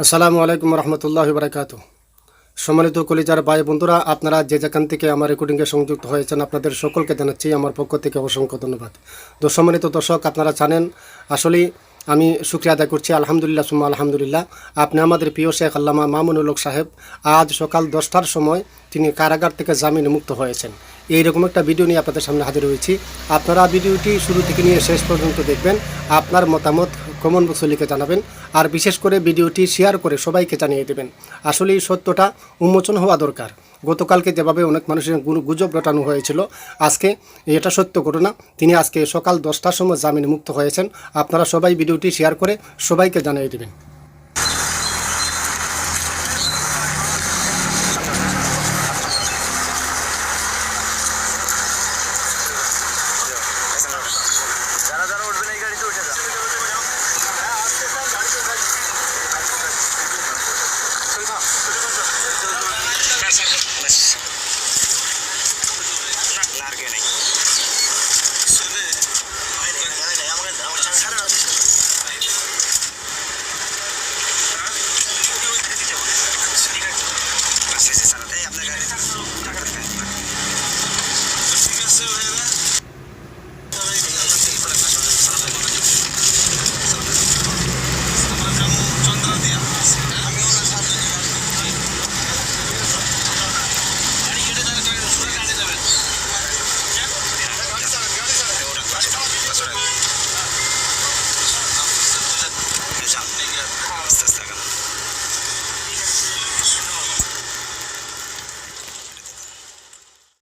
আসসালামু আলাইকুম রহমতুল্লাহি বারাকাতু। সম্মানিত কলিজার ভাই বন্ধুরা, আপনারা যে যেখান থেকে আমার রেকর্ডিংয়ে সংযুক্ত হয়েছেন আপনাদের সকলকে জানাচ্ছি আমার পক্ষ থেকে অসংখ্য ধন্যবাদ। তো সম্মানিত দর্শক, আপনারা জানেন আসলে আমি শুকরিয়া আদায় করছি, আলহামদুলিল্লাহ সুম্মা আলহামদুলিল্লাহ। আপনি আমাদের প্রিয় শেখ আল্লামা মামুনুল হক সাহেব আজ সকাল 10টার সময় তিনি কারাগার থেকে জামিনে মুক্ত হয়েছেন। এইরকম একটা ভিডিও নিয়ে আপনাদের সামনে হাজির হয়েছি। আপনারা ভিডিওটি শুরু থেকে নিয়ে শেষ পর্যন্ত দেখবেন, আপনার মতামত কমেন্ট বক্সে লিখে জানাবেন, আর বিশেষ করে ভিডিওটি শেয়ার করে সবাইকে জানিয়ে দেবেন। আসলে এই সত্যটা উন্মোচন হওয়া দরকার। গতকালকে যেভাবে অনেক মানুষের গুজব রটানো হয়েছিল, আজকে এটা সত্য ঘটনা। তিনি আজকে সকাল 10টার সময় জামিনে মুক্ত হয়েছেন। আপনারা সবাই ভিডিওটি শেয়ার করে সবাইকে জানিয়ে দেবেন।